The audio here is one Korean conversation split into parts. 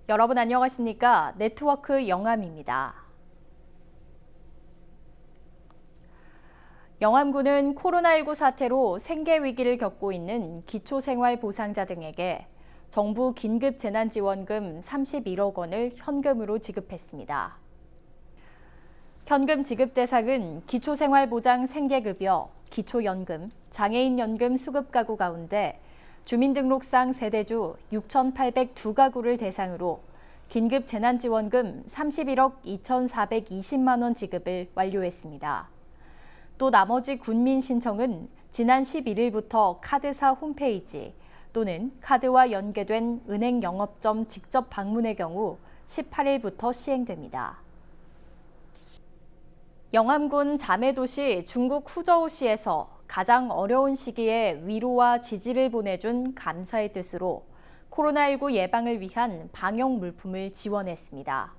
여러분 안녕하십니까? 네트워크 영암입니다. 영암군은 코로나19 사태로 생계 위기를 겪고 있는 기초생활보상자 등에게 정부 긴급재난지원금 31억 원을 현금으로 지급했습니다. 현금 지급 대상은 기초생활보장 생계급여, 기초연금, 장애인연금 수급가구 가운데 주민등록상 세대주 6,802가구를 대상으로 긴급재난지원금 31억 2,420만 원 지급을 완료했습니다. 또 나머지 군민 신청은 지난 11일부터 카드사 홈페이지 또는 카드와 연계된 은행 영업점 직접 방문의 경우 18일부터 시행됩니다. 영암군 자매도시 중국 후저우시에서 가장 어려운 시기에 위로와 지지를 보내준 감사의 뜻으로 코로나19 예방을 위한 방역 물품을 지원했습니다.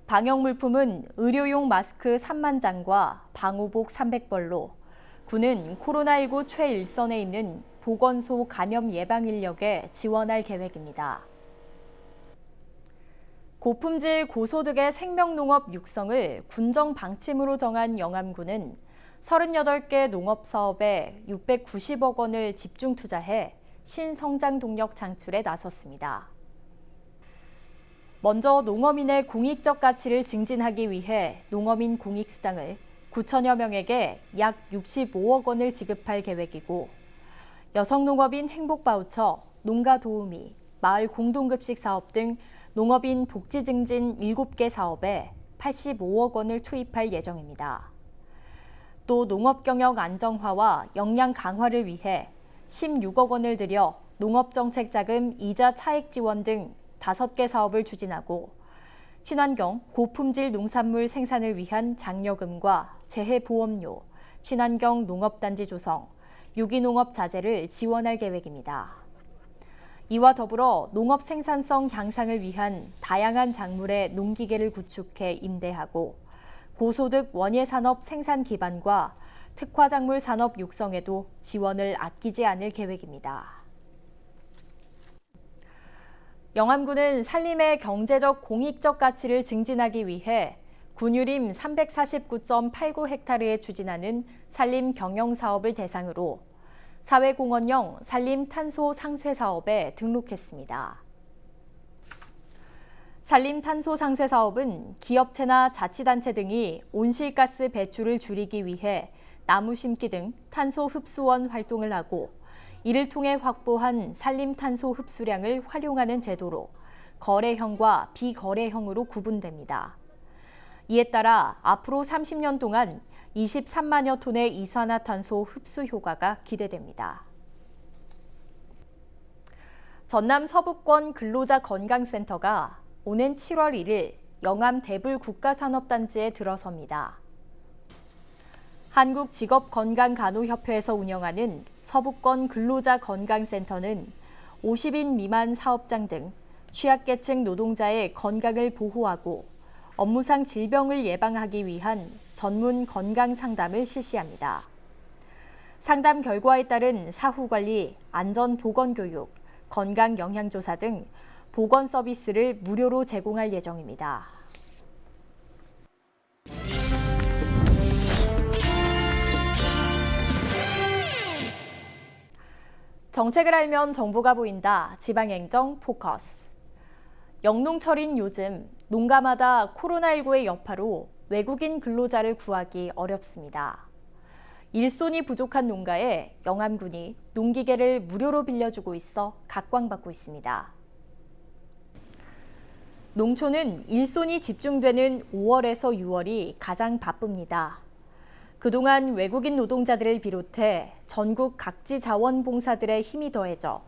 방역 물품은 의료용 마스크 3만 장과 방호복 300벌로 군은 코로나19 최일선에 있는 보건소 감염 예방 인력에 지원할 계획입니다. 고품질 고소득의 생명농업 육성을 군정 방침으로 정한 영암군은 38개 농업사업에 690억 원을 집중 투자해 신성장 동력 창출에 나섰습니다. 먼저 농어민의 공익적 가치를 증진하기 위해 농어민 공익수당을 9천여 명에게 약 65억 원을 지급할 계획이고 여성농업인 행복바우처, 농가도우미, 마을 공동급식 사업 등 농업인 복지 증진 7개 사업에 85억 원을 투입할 예정입니다. 또 농업경영 안정화와 역량 강화를 위해 16억 원을 들여 농업정책자금 이자 차액 지원 등 5개 사업을 추진하고 친환경 고품질 농산물 생산을 위한 장려금과 재해보험료, 친환경 농업단지 조성, 유기농업 자재를 지원할 계획입니다. 이와 더불어 농업 생산성 향상을 위한 다양한 작물의 농기계를 구축해 임대하고 고소득 원예산업 생산 기반과 특화작물 산업 육성에도 지원을 아끼지 않을 계획입니다. 영암군은 산림의 경제적 공익적 가치를 증진하기 위해 군유림 349.89헥타르에 추진하는 산림 경영 사업을 대상으로 사회공헌형 산림 탄소 상쇄 사업에 등록했습니다. 산림 탄소 상쇄 사업은 기업체나 자치단체 등이 온실가스 배출을 줄이기 위해 나무 심기 등 탄소 흡수원 활동을 하고 이를 통해 확보한 산림 탄소 흡수량을 활용하는 제도로 거래형과 비거래형으로 구분됩니다. 이에 따라 앞으로 30년 동안 23만여 톤의 이산화탄소 흡수 효과가 기대됩니다. 전남 서부권 근로자 건강센터가 오는 7월 1일 영암 대불 국가산업단지에 들어섭니다. 한국직업건강간호협회에서 운영하는 서부권 근로자 건강센터는 50인 미만 사업장 등 취약계층 노동자의 건강을 보호하고 업무상 질병을 예방하기 위한 전문 건강 상담을 실시합니다. 상담 결과에 따른 사후관리, 안전보건교육, 건강영양조사 등 보건 서비스를 무료로 제공할 예정입니다. 정책을 알면 정보가 보인다. 지방행정 포커스. 영농철인 요즘 농가마다 코로나19의 여파로 외국인 근로자를 구하기 어렵습니다. 일손이 부족한 농가에 영암군이 농기계를 무료로 빌려주고 있어 각광받고 있습니다. 농촌은 일손이 집중되는 5월에서 6월이 가장 바쁩니다. 그동안 외국인 노동자들을 비롯해 전국 각지 자원봉사들의 힘이 더해져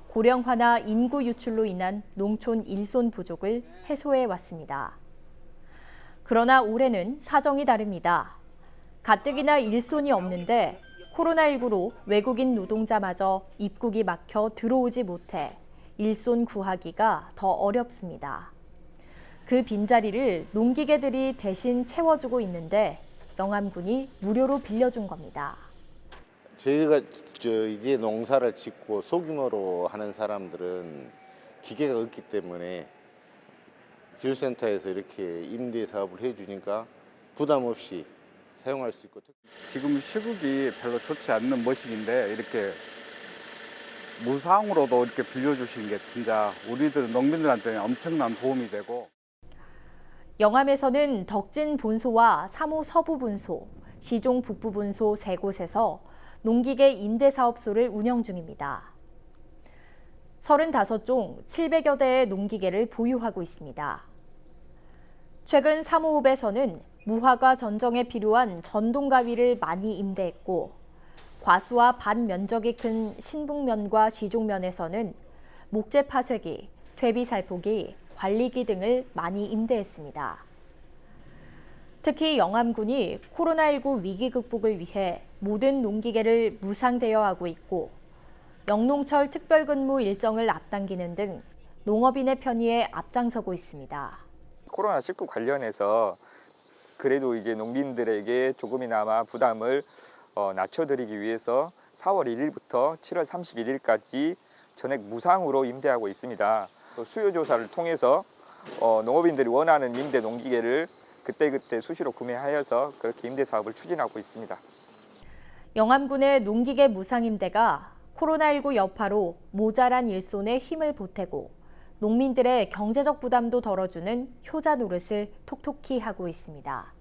고령화나 인구 유출로 인한 농촌 일손 부족을 해소해 왔습니다. 그러나 올해는 사정이 다릅니다. 가뜩이나 일손이 없는데 코로나19로 외국인 노동자마저 입국이 막혀 들어오지 못해 일손 구하기가 더 어렵습니다. 그 빈자리를 농기계들이 대신 채워주고 있는데 영암군이 무료로 빌려준 겁니다. 저희가 이제 농사를 짓고 소규모로 하는 사람들은 기계가 없기 때문에 기술센터에서 이렇게 임대 사업을 해주니까 부담 없이 사용할 수 있고. 지금 시국이 별로 좋지 않는 머신인데 이렇게 무상으로도 이렇게 빌려주신 게 진짜 우리들 농민들한테는 엄청난 도움이 되고. 영암에서는 덕진 본소와 3호 서부 분소, 시종 북부 분소 3곳에서 농기계 임대 사업소를 운영 중입니다. 35종 700여 대의 농기계를 보유하고 있습니다. 최근 3호읍에서는 무화과 전정에 필요한 전동가위를 많이 임대했고, 과수와 반 면적이 큰 신북면과 시종면에서는 목재 파쇄기, 퇴비 살포기, 관리기 등을 많이 임대했습니다. 특히 영암군이 코로나19 위기 극복을 위해 모든 농기계를 무상 대여하고 있고, 영농철 특별근무 일정을 앞당기는 등 농업인의 편의에 앞장서고 있습니다. 코로나19 관련해서 그래도 이제 농민들에게 조금이나마 부담을 낮춰드리기 위해서 4월 1일부터 7월 31일까지 전액 무상으로 임대하고 있습니다. 또 수요 조사를 통해서 농업인들이 원하는 임대 농기계를 그때그때 수시로 구매하여서 그렇게 임대 사업을 추진하고 있습니다. 영암군의 농기계 무상 임대가 코로나19 여파로 모자란 일손에 힘을 보태고 농민들의 경제적 부담도 덜어주는 효자 노릇을 톡톡히 하고 있습니다.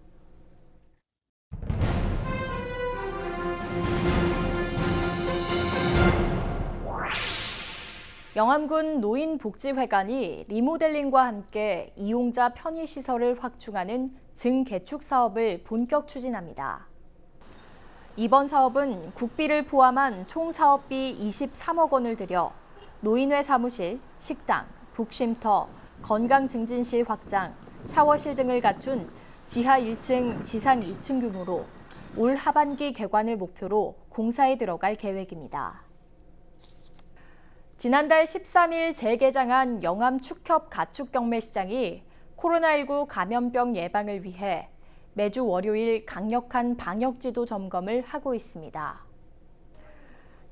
영암군 노인복지회관이 리모델링과 함께 이용자 편의시설을 확충하는 증개축 사업을 본격 추진합니다. 이번 사업은 국비를 포함한 총 사업비 23억 원을 들여 노인회 사무실, 식당, 북쉼터, 건강증진실 확장, 샤워실 등을 갖춘 지하 1층, 지상 2층 규모로 올 하반기 개관을 목표로 공사에 들어갈 계획입니다. 지난달 13일 재개장한 영암 축협 가축 경매시장이 코로나19 감염병 예방을 위해 매주 월요일 강력한 방역지도 점검을 하고 있습니다.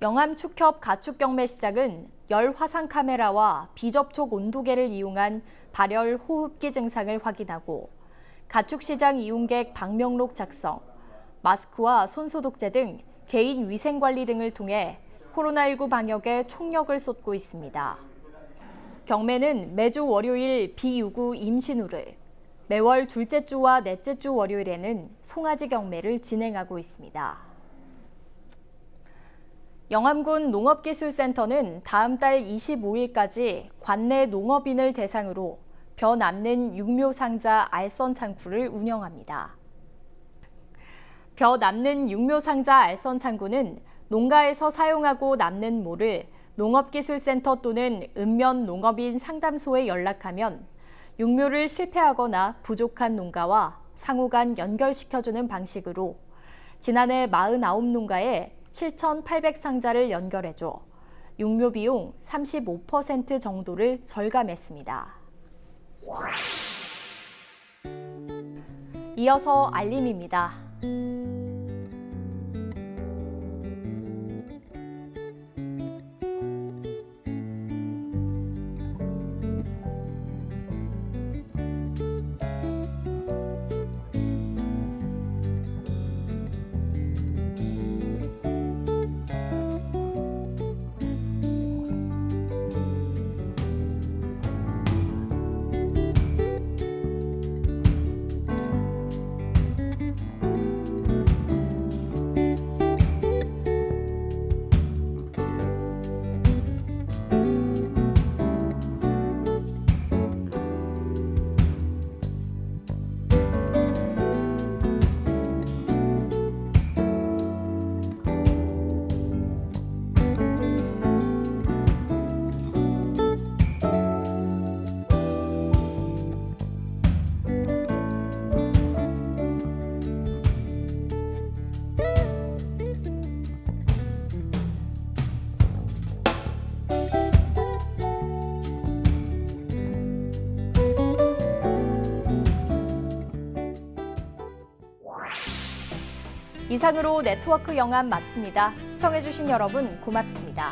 영암 축협 가축 경매시장은 열 화상 카메라와 비접촉 온도계를 이용한 발열 호흡기 증상을 확인하고 가축시장 이용객 방명록 작성, 마스크와 손소독제 등 개인 위생관리 등을 통해 코로나19 방역에 총력을 쏟고 있습니다. 경매는 매주 월요일 비유구 임신우를, 매월 둘째 주와 넷째 주 월요일에는 송아지 경매를 진행하고 있습니다. 영암군 농업기술센터는 다음 달 25일까지 관내 농업인을 대상으로 벼 남는 육묘상자 알선 창구를 운영합니다. 벼 남는 육묘상자 알선 창구는 농가에서 사용하고 남는 모를 농업기술센터 또는 읍면 농업인 상담소에 연락하면 육묘를 실패하거나 부족한 농가와 상호 간 연결시켜주는 방식으로 지난해 49농가에 7,800상자를 연결해줘 육묘 비용 35% 정도를 절감했습니다. 이어서 알림입니다. 이상으로 네트워크 영암 마칩니다. 시청해주신 여러분 고맙습니다.